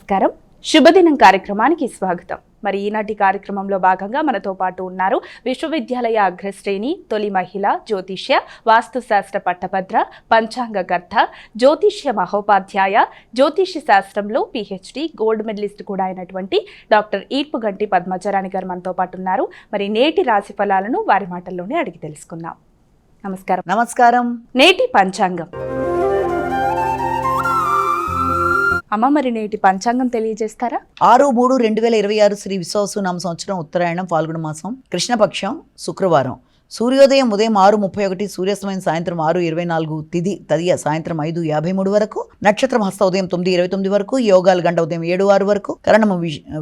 నమస్కారం. శుభదినం కార్యక్రమానికి స్వాగతం. మరి ఈనాటి కార్యక్రమంలో భాగంగా మనతో పాటు ఉన్నారు విశ్వవిద్యాలయ అగ్రశ్రేణి తొలి మహిళ జ్యోతిష్య వాస్తుశాస్త్ర పట్టభద్ర పంచాంగకర్త జ్యోతిష్య మహోపాధ్యాయ జ్యోతిష్య శాస్త్రంలో PhD గోల్డ్ మెడలిస్ట్ కూడా అయినటువంటి డాక్టర్ ఈర్పుగంటి పద్మజరాణి గారు మనతో పాటు ఉన్నారు. మరి నేటి రాశి ఫలాలను వారి మాటల్లోనే అడిగి తెలుసుకుందాం. నమస్కారం. నమస్కారం. నేటి పంచాంగం. అమ్మ, మరి నేటి పంచాంగం తెలియజేస్తారా? 6/3/2026 శ్రీ విశ్వావసునామ సంవత్సరం ఉత్తరాయణం ఫాల్గుణ మాసం కృష్ణపక్షం శుక్రవారం. సూర్యోదయం ఉదయం 6:31, సూర్యాస్తమయం సాయంత్రం 6:24, తిథి తదియ సాయంత్రం 5:53 వరకు, నక్షత్రం హస్త ఉదయం 9:29 వరకు, యోగాలు గంట ఉదయం 7:06 వరకు, కరణము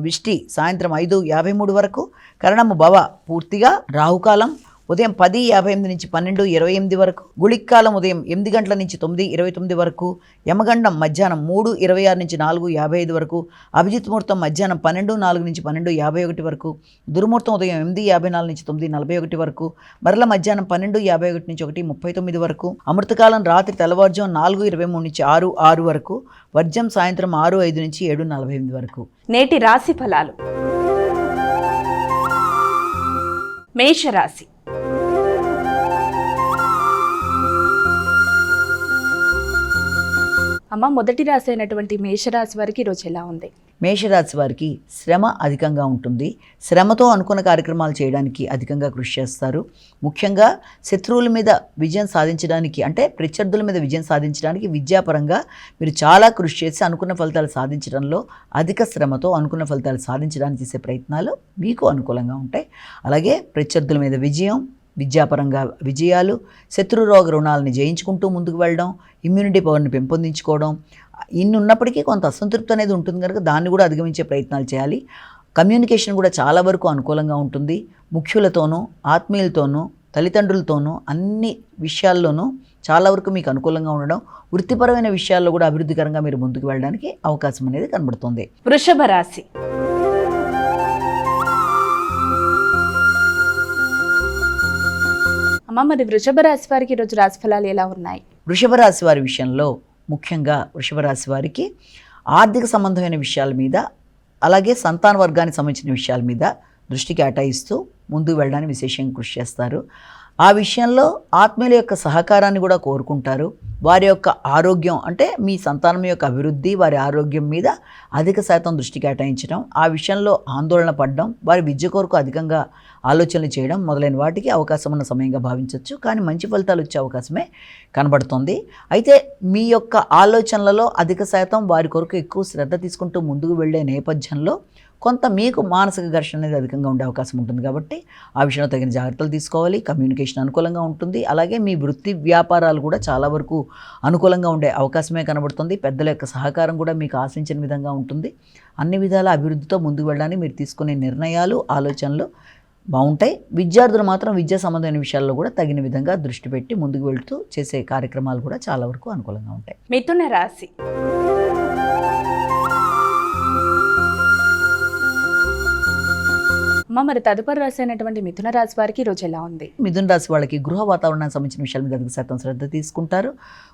విష్టి సాయంత్రం 5:53 వరకు, కరణము భవ పూర్తిగా, రాహుకాలం ఉదయం 10:58 నుంచి 12:28 వరకు, గుళిక్కాలం ఉదయం 8 గంటల నుంచి 9:29 వరకు, యమగండం మధ్యాహ్నం 3:26 నుంచి 4:55 వరకు, అభిజిత్ ముహూర్తం మధ్యాహ్నం 12:04 నుంచి 12:51 వరకు, దుర్ముహూర్తం ఉదయం 8:54 నుంచి 9:41 వరకు, మరల మధ్యాహ్నం 12:51 నుంచి 1:39 వరకు, అమృతకాలం రాత్రి తెల్లవారుజాము 4:23 నుంచి 6:06 వరకు, వర్జం సాయంత్రం 6:05 నుంచి 7:48 వరకు. నేటి రాశి ఫలాలు. మేషరాశి. అమ్మ, మొదటి రాశి అయినటువంటి మేషరాశి వారికి ఈరోజు ఎలా ఉంది? మేషరాశి వారికి శ్రమ అధికంగా ఉంటుంది. శ్రమతో అనుకున్న కార్యక్రమాలు చేయడానికి అధికంగా కృషి చేస్తారు. ముఖ్యంగా శత్రువుల మీద విజయం సాధించడానికి, అంటే ప్రత్యర్థుల మీద విజయం సాధించడానికి విద్యాపరంగా మీరు చాలా కృషి చేసి అనుకున్న ఫలితాలు సాధించడంలో అధిక శ్రమతో అనుకున్న ఫలితాలు సాధించడానికి చేసే ప్రయత్నాలు మీకు అనుకూలంగా ఉంటాయి. అలాగే ప్రత్యర్థుల మీద విజయం, విద్యాపరంగా విజయాలు, శత్రురోగ రుణాలని జయించుకుంటూ ముందుకు వెళ్ళడం, ఇమ్యూనిటీ పవర్ని పెంపొందించుకోవడం, ఇన్ని ఉన్నప్పటికీ కొంత అసంతృప్తి అనేది ఉంటుంది కనుక దాన్ని కూడా అధిగమించే ప్రయత్నాలు చేయాలి. కమ్యూనికేషన్ కూడా చాలా వరకు అనుకూలంగా ఉంటుంది. ముఖ్యులతోనూ, ఆత్మీయులతోనూ, తల్లిదండ్రులతోనూ అన్ని విషయాల్లోనూ చాలా వరకు మీకు అనుకూలంగా ఉండడం, వృత్తిపరమైన విషయాల్లో కూడా అభివృద్ధికరంగా మీరు ముందుకు వెళ్ళడానికి అవకాశం అనేది కనబడుతుంది. వృషభ రాశి. అమ్మ, మరి వృషభ రాశి వారికి ఈరోజు రాశి ఫలాలు ఎలా ఉన్నాయి? వృషభ రాశి వారి విషయంలో ముఖ్యంగా వృషభ రాశి వారికి ఆర్థిక సంబంధమైన విషయాల మీద, అలాగే సంతాన వర్గానికి సంబంధించిన విషయాల మీద దృష్టి కేటాయిస్తూ ముందుకు వెళ్ళడానికి విశేషంగా కృషి చేస్తారు. ఆ విషయంలో ఆత్మీయుల యొక్క సహకారాన్ని కూడా కోరుకుంటారు. వారి యొక్క ఆరోగ్యం, అంటే మీ సంతానం యొక్క అభివృద్ధి, వారి ఆరోగ్యం మీద అధిక శాతం దృష్టి కేటాయించడం, ఆ విషయంలో ఆందోళన పడడం, వారి విద్య కొరకు అధికంగా ఆలోచనలు చేయడం మొదలైన వాటికి అవకాశం ఉన్న సమయంగా భావించవచ్చు. కానీ మంచి ఫలితాలు వచ్చే అవకాశమే కనబడుతుంది. అయితే మీ యొక్క ఆలోచనలలో అధిక శాతం వారి కొరకు ఎక్కువ శ్రద్ధ తీసుకుంటూ ముందుకు వెళ్ళే నేపథ్యంలో కొంత మీకు మానసిక ఘర్షణ అనేది అధికంగా ఉండే అవకాశం ఉంటుంది. కాబట్టి ఆ విషయంలో తగిన జాగ్రత్తలు తీసుకోవాలి. కమ్యూనికేషన్ అనుకూలంగా ఉంటుంది. అలాగే మీ వృత్తి వ్యాపారాలు కూడా చాలా వరకు అనుకూలంగా ఉండే అవకాశమే కనబడుతుంది. పెద్దల యొక్క సహకారం కూడా మీకు ఆశించిన విధంగా ఉంటుంది. అన్ని విధాల అభివృద్ధితో ముందుకు వెళ్ళడానికి మీరు తీసుకునే నిర్ణయాలు, ఆలోచనలు బాగుంటాయి. విద్యార్థులు మాత్రం విద్యా సంబంధమైన విషయాల్లో కూడా తగిన విధంగా దృష్టి పెట్టి ముందుకు వెళుతూ చేసే కార్యక్రమాలు కూడా చాలా వరకు అనుకూలంగా ఉంటాయి. మిథున రాశి. అమ్మ, మరి తదుపరి రాశి అయినటువంటి మిథున రాశి వారికి ఈరోజు ఎలా ఉంది? మిథున రాశి వాళ్ళకి గృహ వాతావరణానికి సంబంధించిన విషయాల మీద అధిక శాతం శ్రద్ధ తీసుకుంటారు.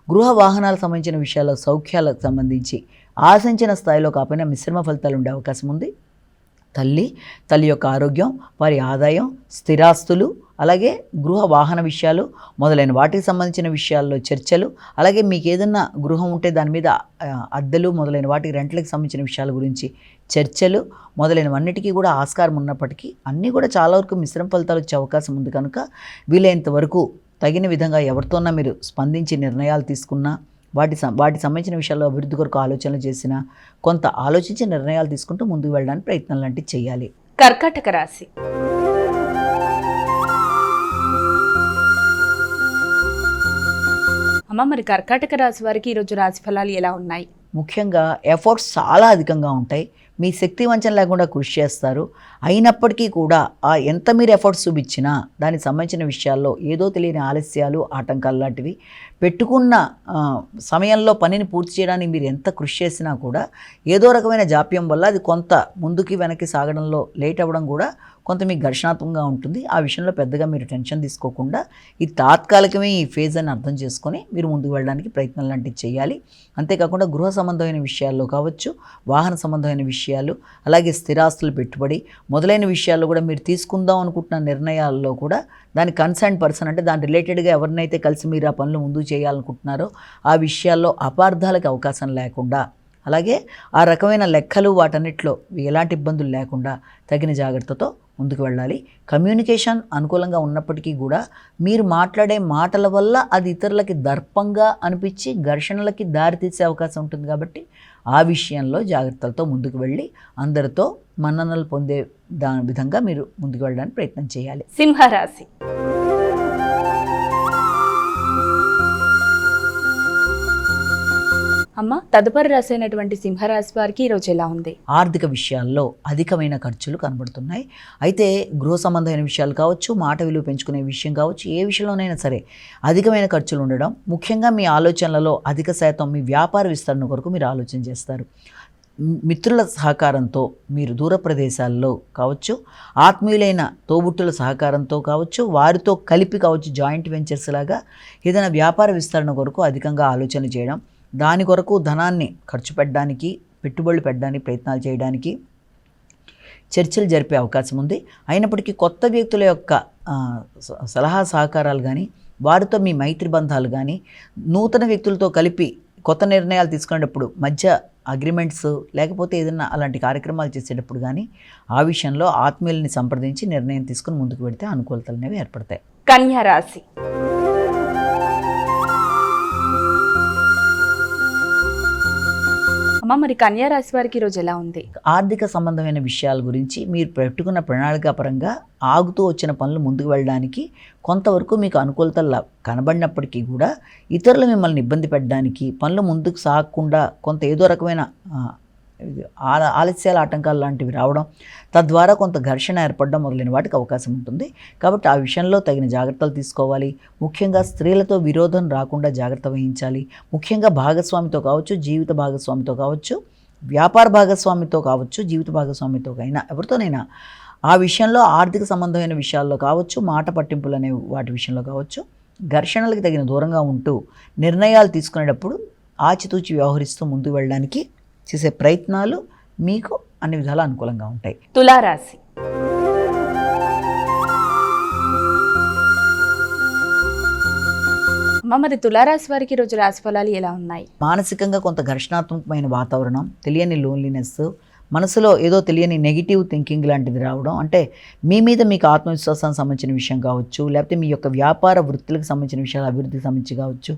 గృహ వాహనాలకు సంబంధించిన విషయాల్లో, సౌఖ్యాలకు సంబంధించి ఆశించిన స్థాయిలో కాకపోయినా మిశ్రమ ఫలితాలు ఉండే అవకాశం ఉంది. తల్లి యొక్క ఆరోగ్యం, వారి ఆదాయం, స్థిరాస్తులు, అలాగే గృహ వాహన విషయాలు మొదలైన వాటికి సంబంధించిన విషయాల్లో చర్చలు, అలాగే మీకు ఏదన్నా గృహం ఉంటే దాని మీద అద్దెలు మొదలైన వాటికి రెంట్లకు సంబంధించిన విషయాల గురించి చర్చలు మొదలైనవన్నిటికీ కూడా ఆస్కారం ఉన్నప్పటికీ అన్నీ కూడా చాలా వరకు మిశ్రమ ఫలితాలు వచ్చే అవకాశం ఉంది. కనుక వీలైనంత వరకు తగిన విధంగా ఎవరితోన్నా మీరు స్పందించి నిర్ణయాలు తీసుకున్నా, వాటి సంబంధించిన విషయాల్లో అభివృద్ధి కొరకు ఆలోచనలు చేసినా కొంత ఆలోచించి నిర్ణయాలు తీసుకుంటూ ముందుకు వెళ్ళడానికి ప్రయత్నాలు లాంటివి చేయాలి. కర్కాటక రాశి. అమ్మ, మరి కర్కాటక రాశి వారికి ఈరోజు రాశి ఫలాలు ఎలా ఉన్నాయి? ముఖ్యంగా ఎఫర్ట్స్ చాలా అధికంగా ఉంటాయి. మీ శక్తి వంచన లేకుండా కృషి చేస్తారు. అయినప్పటికీ కూడా ఎంత మీరు ఎఫర్ట్స్ చూపించినా దానికి సంబంధించిన విషయాల్లో ఏదో తెలియని ఆలస్యాలు, ఆటంకాలు లాంటివి పెట్టుకున్న సమయంలో పనిని పూర్తి చేయడానికి మీరు ఎంత కృషి చేసినా కూడా ఏదో రకమైన జాప్యం వల్ల అది కొంత ముందుకి వెనక్కి సాగడంలో లేట్ అవ్వడం కూడా కొంత మీకు ఘర్షణాత్మకంగా ఉంటుంది. ఆ విషయంలో పెద్దగా మీరు టెన్షన్ తీసుకోకుండా ఇది తాత్కాలికమే ఈ ఫేజ్ అని అర్థం చేసుకొని మీరు ముందుకు వెళ్ళడానికి ప్రయత్నాలు లాంటివి చేయాలి. అంతేకాకుండా గృహ సంబంధమైన విషయాల్లో కావచ్చు, వాహన సంబంధమైన విషయాలు, అలాగే స్థిరాస్తులు పెట్టుబడి మొదలైన విషయాల్లో కూడా మీరు తీసుకుందాం అనుకుంటున్న నిర్ణయాల్లో కూడా దాని కన్సర్న్ పర్సన్ అంటే దాని రిలేటెడ్గా ఎవరినైతే కలిసి మీరు ఆ పనులు ముందుకు చేయాలనుకుంటున్నారో ఆ విషయాల్లో అపార్థాలకు అవకాశం లేకుండా, అలాగే ఆ రకమైన లెక్కలు వాటన్నిటిలో ఎలాంటి ఇబ్బందులు లేకుండా తగిన జాగ్రత్తతో ముందుకు వెళ్ళాలి. కమ్యూనికేషన్ అనుకూలంగా ఉన్నప్పటికీ కూడా మీరు మాట్లాడే మాటల వల్ల అది ఇతరులకి దర్పంగా అనిపించి ఘర్షణలకి దారితీసే అవకాశం ఉంటుంది. కాబట్టి ఆ విషయంలో జాగ్రత్తలతో ముందుకు వెళ్ళి అందరితో మన్ననలు పొందే విధంగా మీరు ముందుకు వెళ్ళడానికి ప్రయత్నం చేయాలి. సింహరాశి. అమ్మ, తదుపరి రాశి అయినటువంటి సింహరాశి వారికి ఈరోజు ఎలా ఉంది? ఆర్థిక విషయాల్లో అధికమైన ఖర్చులు కనబడుతున్నాయి. అయితే గృహ సంబంధమైన విషయాలు కావచ్చు, మాట విలువ పెంచుకునే విషయం కావచ్చు, ఏ విషయంలోనైనా సరే అధికమైన ఖర్చులు ఉండడం, ముఖ్యంగా మీ ఆలోచనలలో అధిక శాతం మీ వ్యాపార విస్తరణ కొరకు మీరు ఆలోచన చేస్తారు. మిత్రుల సహకారంతో మీరు దూర ప్రదేశాల్లో కావచ్చు, ఆత్మీయులైన తోబుట్టుల సహకారంతో కావచ్చు, వారితో కలిపి కావచ్చు, జాయింట్ వెంచర్స్ లాగా ఏదైనా వ్యాపార విస్తరణ కొరకు అధికంగా ఆలోచన చేయడం, దాని కొరకు ధనాన్ని ఖర్చు పెట్టడానికి, పెట్టుబడులు పెట్టడానికి ప్రయత్నాలు చేయడానికి చర్చలు జరిపే అవకాశం ఉంది. అయినప్పటికీ కొత్త వ్యక్తుల యొక్క సలహా సహకారాలు కానీ, వారితో మీ మైత్రి బంధాలు కానీ, నూతన వ్యక్తులతో కలిపి కొత్త నిర్ణయాలు తీసుకునేటప్పుడు మధ్య అగ్రిమెంట్స్ లేకపోతే ఏదైనా అలాంటి కార్యక్రమాలు చేసేటప్పుడు కానీ ఆ విషయంలో ఆత్మీయుల్ని సంప్రదించి నిర్ణయం తీసుకుని ముందుకు పెడితే అనుకూలతలు అనేవి ఏర్పడతాయి. కన్యా రాశి. అమ్మ, మరి కన్యా రాశి వారికి ఈరోజు ఎలా ఉంది? ఆర్థిక సంబంధమైన విషయాల గురించి మీరు పెట్టుకున్న ప్రణాళిక పరంగా ఆగుతూ వచ్చిన పనులు ముందుకు వెళ్ళడానికి కొంతవరకు మీకు అనుకూలతలు కనబడినప్పటికీ కూడా ఇతరులు మిమ్మల్ని ఇబ్బంది పెట్టడానికి, పనులు ముందుకు సాగకుండా కొంత ఏదో రకమైన ఆలస్యాల ఆటంకాలు లాంటివి రావడం, తద్వారా కొంత ఘర్షణ ఏర్పడడం మొదలైన వాటికి అవకాశం ఉంటుంది. కాబట్టి ఆ విషయంలో తగిన జాగ్రత్తలు తీసుకోవాలి. ముఖ్యంగా స్త్రీలతో విరోధం రాకుండా జాగ్రత్త వహించాలి. ముఖ్యంగా భాగస్వామితో కావచ్చు, జీవిత భాగస్వామితో కావచ్చు, వ్యాపార భాగస్వామితో కావచ్చు, జీవిత భాగస్వామితో అయినా ఎవరితోనైనా ఆ విషయంలో ఆర్థిక సంబంధమైన విషయాల్లో కావచ్చు, మాట పట్టింపులు అనే వాటి విషయంలో కావచ్చు, ఘర్షణలకు తగిన దూరంగా ఉంటూ నిర్ణయాలు తీసుకునేటప్పుడు ఆచితూచి వ్యవహరిస్తూ ముందుకు వెళ్ళడానికి చేసే ప్రయత్నాలు మీకు అన్ని విధాలా అనుకూలంగా ఉంటాయి. తులారాశి. మరి తులారాశి వారికి ఈరోజు రాశి ఫలాలు ఎలా ఉన్నాయి? మానసికంగా కొంత ఘర్షణాత్మకమైన వాతావరణం, తెలియని లోన్లీనెస్, మనసులో ఏదో తెలియని నెగిటివ్ థింకింగ్ లాంటిది రావడం, అంటే మీ మీద మీకు ఆత్మవిశ్వాసానికి సంబంధించిన విషయం కావచ్చు, లేకపోతే మీ యొక్క వ్యాపార వృత్తులకు సంబంధించిన విషయాలు అభివృద్ధికి సంబంధించి కావచ్చు,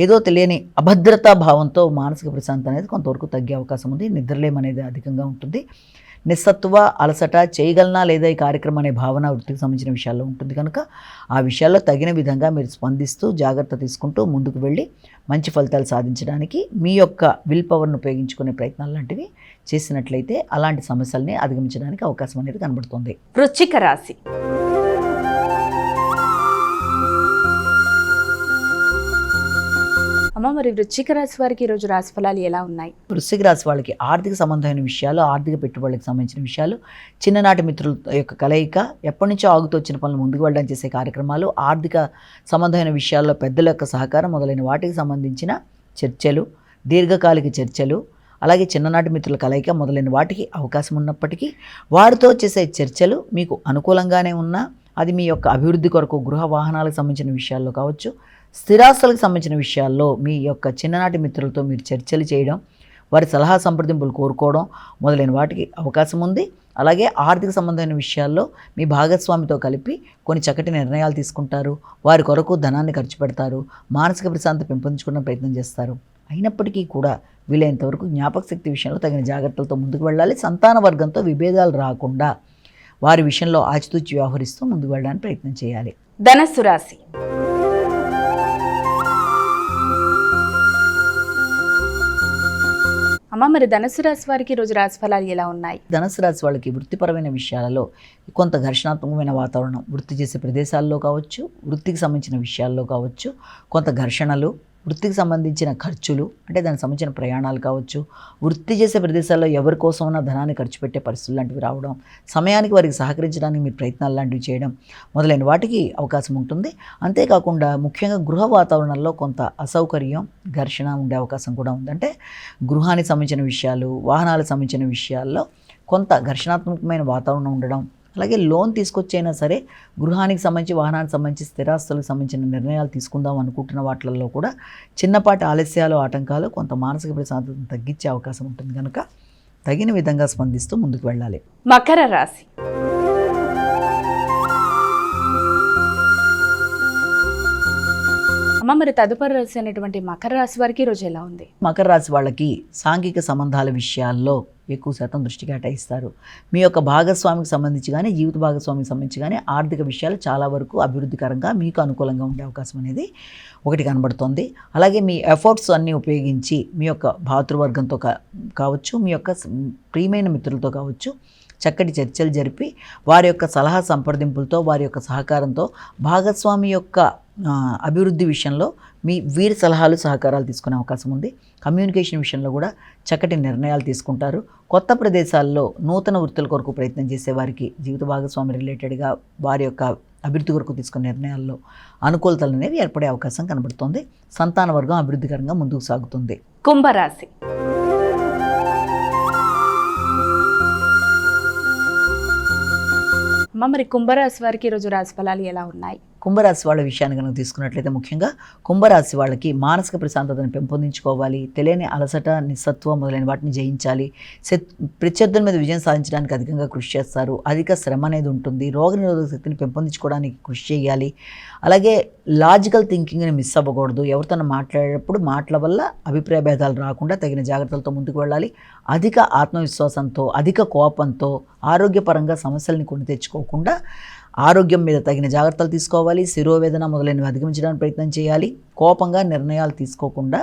ఏదో తెలియని అభద్రతా భావంతో మానసిక ప్రశాంతత అనేది కొంతవరకు తగ్గే అవకాశం ఉంది. నిద్రలేమనేది అధికంగా ఉంటుంది. నిస్సత్వ, అలసట, చేయగలనా లేదా ఈ కార్యక్రమం అనే భావన వృత్తికి సంబంధించిన విషయాల్లో ఉంటుంది. కనుక ఆ విషయాల్లో తగిన విధంగా మీరు స్పందిస్తూ జాగ్రత్త తీసుకుంటూ ముందుకు వెళ్ళి మంచి ఫలితాలు సాధించడానికి మీ యొక్క విల్ పవర్ను ఉపయోగించుకునే ప్రయత్నాలు లాంటివి చేసినట్లయితే అలాంటి సమస్యల్ని అధిగమించడానికి అవకాశం అనేది కనబడుతుంది. వృశ్చిక రాశి. అమ్మ, మరి వృశ్చిక రాశి వారికి ఈరోజు రాశి ఫలాలు ఎలా ఉన్నాయి? వృశ్చిక రాశి వాళ్ళకి ఆర్థిక సంబంధమైన విషయాలు, ఆర్థిక పెట్టుబడులకు సంబంధించిన విషయాలు, చిన్ననాటి మిత్రుల యొక్క కలయిక, ఎప్పటి నుంచో ఆగుతూ వచ్చిన పనులు ముందుకు వెళ్ళడం చేసే కార్యక్రమాలు, ఆర్థిక సంబంధమైన విషయాల్లో పెద్దల యొక్క సహకారం మొదలైన వాటికి సంబంధించిన చర్చలు, దీర్ఘకాలిక చర్చలు, అలాగే చిన్ననాటి మిత్రుల కలయిక మొదలైన వాటికి అవకాశం ఉన్నప్పటికీ వారితో చేసే చర్చలు మీకు అనుకూలంగానే ఉన్నా అది మీ యొక్క అభివృద్ధి కొరకు గృహ వాహనాలకు సంబంధించిన విషయాల్లో కావచ్చు, స్థిరాస్తులకు సంబంధించిన విషయాల్లో మీ యొక్క చిన్ననాటి మిత్రులతో మీరు చర్చలు చేయడం, వారి సలహా సంప్రదింపులు కోరుకోవడం మొదలైన వాటికి అవకాశం ఉంది. అలాగే ఆర్థిక సంబంధమైన విషయాల్లో మీ భాగస్వామితో కలిపి కొన్ని చక్కటి నిర్ణయాలు తీసుకుంటారు, వారి కొరకు ధనాన్ని ఖర్చు పెడతారు, మానసిక ప్రశాంతత పెంపొందించుకునే ప్రయత్నం చేస్తారు. అయినప్పటికీ కూడా వీలైనంతవరకు జ్ఞాపక శక్తి విషయంలో తగిన జాగ్రత్తలతో ముందుకు వెళ్ళాలి. సంతాన వర్గంతో విభేదాలు రాకుండా వారి విషయంలో ఆచితూచి వ్యవహరిస్తూ ముందుకు వెళ్ళడానికి ప్రయత్నం చేయాలి. ధనస్సు రాశి. అమ్మ, మరి ధనుసు రాశి వారికి ఈరోజు రాశి ఫలాలు ఎలా ఉన్నాయి? ధనుసు రాశి వాళ్ళకి వృత్తిపరమైన విషయాలలో కొంత ఘర్షణాత్మకమైన వాతావరణం, వృత్తి చేసే ప్రదేశాల్లో కావచ్చు, వృత్తికి సంబంధించిన విషయాల్లో కావచ్చు, కొంత ఘర్షణలు, వృత్తికి సంబంధించిన ఖర్చులు అంటే దానికి సంబంధించిన ప్రయాణాలు కావచ్చు, వృత్తి చేసే ప్రదేశాల్లో ఎవరి కోసమైనా ధనాన్ని ఖర్చు పెట్టే పరిస్థితులు లాంటివి రావడం, సమయానికి వారికి సహకరించడానికి మీరు ప్రయత్నాలు లాంటివి చేయడం మొదలైన వాటికి అవకాశం ఉంటుంది. అంతేకాకుండా ముఖ్యంగా గృహ వాతావరణంలో కొంత అసౌకర్యం, ఘర్షణ ఉండే అవకాశం కూడా ఉంది. అంటే గృహానికి సంబంధించిన విషయాలు, వాహనాలకు సంబంధించిన విషయాల్లో కొంత ఘర్షణాత్మకమైన వాతావరణం ఉండడం, అలాగే లోన్ తీసుకొచ్చైనా సరే గృహానికి సంబంధించి, వాహనానికి సంబంధించి, స్థిరాస్తులకు సంబంధించిన నిర్ణయాలు తీసుకుందాం అనుకుంటున్న వాటిల్లో కూడా చిన్నపాటి ఆలస్యాలు, ఆటంకాలు కొంత మానసిక ప్రశాంతతను తగ్గించే అవకాశం ఉంటుంది. కనుక తగిన విధంగా స్పందిస్తూ ముందుకు వెళ్ళాలి. మకర రాశి. అమ్మ, మరి తదుపరి రాశి అనేటువంటి మకర రాశి వారికి ఈరోజు ఎలా ఉంది? మకర రాశి వాళ్ళకి సాంఘిక సంబంధాల విషయాల్లో ఎక్కువ శాతం దృష్టి కేటాయిస్తారు. మీ యొక్క భాగస్వామికి సంబంధించి కానీ, జీవిత భాగస్వామికి సంబంధించి కానీ ఆర్థిక విషయాలు చాలా వరకు అభివృద్ధికరంగా మీకు అనుకూలంగా ఉండే అవకాశం అనేది ఒకటి కనబడుతోంది. అలాగే మీ ఎఫర్ట్స్ అన్నీ ఉపయోగించి మీ యొక్క భాతృవర్గంతో కావచ్చు, మీ యొక్క ప్రియమైన మిత్రులతో కావచ్చు చక్కటి చర్చలు జరిపి వారి యొక్క సలహా సంప్రదింపులతో, వారి యొక్క సహకారంతో భాగస్వామి యొక్క అభివృద్ధి విషయంలో వీరి సలహాలు, సహకారాలు తీసుకునే అవకాశం ఉంది. కమ్యూనికేషన్ విషయంలో కూడా చక్కటి నిర్ణయాలు తీసుకుంటారు. కొత్త ప్రదేశాల్లో నూతన వృత్తుల కొరకు ప్రయత్నం చేసే వారికి జీవిత భాగస్వామి రిలేటెడ్గా వారి యొక్క అభివృద్ధి కొరకు తీసుకునే నిర్ణయాల్లో అనుకూలతలు అనేవి ఏర్పడే అవకాశం కనబడుతుంది. సంతాన వర్గం అభివృద్ధికరంగా ముందుకు సాగుతుంది. కుంభరాశి. అమ్మ, మరి కుంభరాశి వారికి ఈరోజు రాశి ఫలాలు ఎలా ఉన్నాయి? కుంభరాశి వాళ్ళ విషయాన్ని కనుక తీసుకున్నట్లయితే ముఖ్యంగా కుంభరాశి వాళ్ళకి మానసిక ప్రశాంతతను పెంపొందించుకోవాలి, తెలియని అలసట, నిస్సత్వం మొదలైన వాటిని జయించాలి, ప్రత్యర్థుల మీద విజయం సాధించడానికి అధికంగా కృషి చేస్తారు, అధిక శ్రమ అనేది ఉంటుంది, రోగనిరోధక శక్తిని పెంపొందించుకోవడానికి కృషి చేయాలి. అలాగే లాజికల్ థింకింగ్ని మిస్ అవ్వకూడదు. ఎవరితో మాట్లాడేటప్పుడు మాటల వల్ల అభిప్రాయ భేదాలు రాకుండా తగిన జాగ్రత్తలతో ముందుకు వెళ్ళాలి. అధిక ఆత్మవిశ్వాసంతో, అధిక కోపంతో ఆరోగ్యపరంగా సమస్యల్ని కొని తెచ్చుకోకుండా ఆరోగ్యం మీద తగిన జాగ్రత్తలు తీసుకోవాలి. శిరోవేదన మొదలైనవి అధిగమించడానికి ప్రయత్నం చేయాలి. కోపంగా నిర్ణయాలు తీసుకోకుండా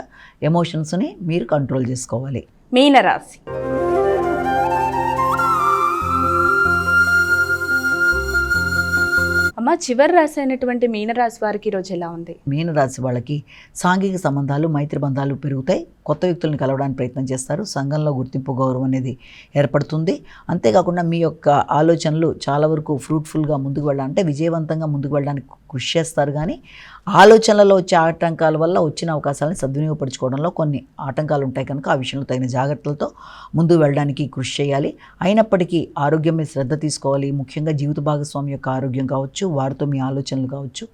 ఎమోషన్స్ని మీరు కంట్రోల్ చేసుకోవాలి. మీనరాశి. అమ్మ, చివరి రాశి అయినటువంటి మీనరాశి వారికి ఈరోజు ఎలా ఉంది? మీనరాశి వాళ్ళకి సాంఘిక సంబంధాలు, మైత్రి బంధాలు పెరుగుతాయి. కొత్త వ్యక్తులను కలవడానికి ప్రయత్నం చేస్తారు. సంఘంలో గుర్తింపు, గౌరవం అనేది ఏర్పడుతుంది. అంతేకాకుండా మీ యొక్క ఆలోచనలు చాలా వరకు ఫ్రూట్ఫుల్గా ముందుకు వెళ్ళాలంటే విజయవంతంగా ముందుకు వెళ్ళడానికి కృషి చేస్తారు. కానీ ఆలోచనలలో వచ్చే ఆటంకాల వల్ల వచ్చిన అవకాశాలను సద్వినియోగపరచుకోవడంలో కొన్ని ఆటంకాలు ఉంటాయి. కనుక ఆ విషయంలో తగిన జాగ్రత్తలతో ముందుకు వెళ్ళడానికి కృషి చేయాలి. అయినప్పటికీ ఆరోగ్యం మీద శ్రద్ధ తీసుకోవాలి. ముఖ్యంగా జీవిత భాగస్వామి యొక్క ఆరోగ్యం కావచ్చు, వారితో మీ ఆలోచనలు కావచ్చు,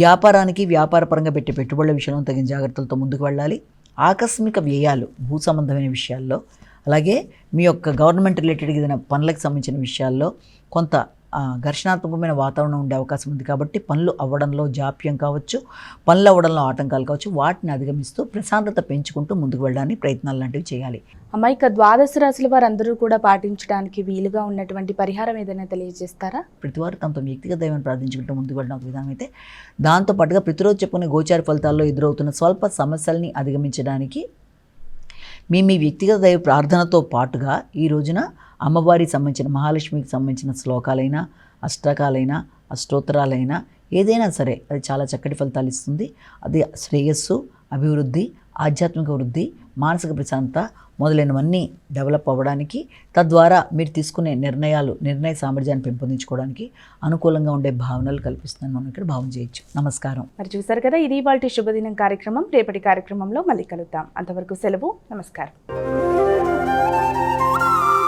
వ్యాపారానికి, వ్యాపారపరంగా పెట్టే పెట్టుబడుల విషయంలో తగిన జాగ్రత్తలతో ముందుకు వెళ్ళాలి. ఆకస్మిక వ్యయాలు, భూ సంబంధమైన విషయాల్లో, అలాగే మీ యొక్క గవర్నమెంట్ రిలేటెడ్ ఏదైనా పనులకు సంబంధించిన విషయాల్లో కొంత ఘర్షణాత్మకమైన వాతావరణం ఉండే అవకాశం ఉంది. కాబట్టి పనులు అవ్వడంలో జాప్యం కావచ్చు, పనులు అవ్వడంలో ఆటంకాలు కావచ్చు, వాటిని అధిగమిస్తూ ప్రశాంతత పెంచుకుంటూ ముందుకు వెళ్ళడానికి ప్రయత్నాలు లాంటివి చేయాలి. అమ్మ, ఇక ద్వాదశ రాశుల వారందరూ కూడా పాటించడానికి వీలుగా ఉన్నటువంటి పరిహారం ఏదైనా తెలియజేస్తారా? ప్రతివారు తమ వ్యక్తిగత దైవాన్ని ప్రార్థించుకుంటూ ముందుకు వెళ్ళడం ఒక విధానం అయితే, దాంతోపాటుగా ప్రతిరోజు చెప్పుకునే గోచార ఫలితాల్లో ఎదురవుతున్న స్వల్ప సమస్యల్ని అధిగమించడానికి మీ వ్యక్తిగత దైవ ప్రార్థనతో పాటుగా ఈ రోజున అమ్మవారికి సంబంధించిన, మహాలక్ష్మికి సంబంధించిన శ్లోకాలైనా, అష్టకాలైనా, అష్టోత్తరాలైనా ఏదైనా సరే అది చాలా చక్కటి ఫలితాలు ఇస్తుంది. అది శ్రేయస్సు, అభివృద్ధి, ఆధ్యాత్మిక వృద్ధి, మానసిక ప్రశాంతత మొదలైనవన్నీ డెవలప్ అవ్వడానికి, తద్వారా మీరు తీసుకునే నిర్ణయ సామర్థ్యాన్ని పెంపొందించుకోవడానికి అనుకూలంగా ఉండే భావనలు కల్పిస్తుందని మనం ఇక్కడ భావన చేయొచ్చు. నమస్కారం. మరి చూసారు కదా, ఇది ఇవాల్టి శుభదినం కార్యక్రమం. రేపటి కార్యక్రమంలో మళ్ళీ కలుద్దాం. అంతవరకు సెలవు. నమస్కారం.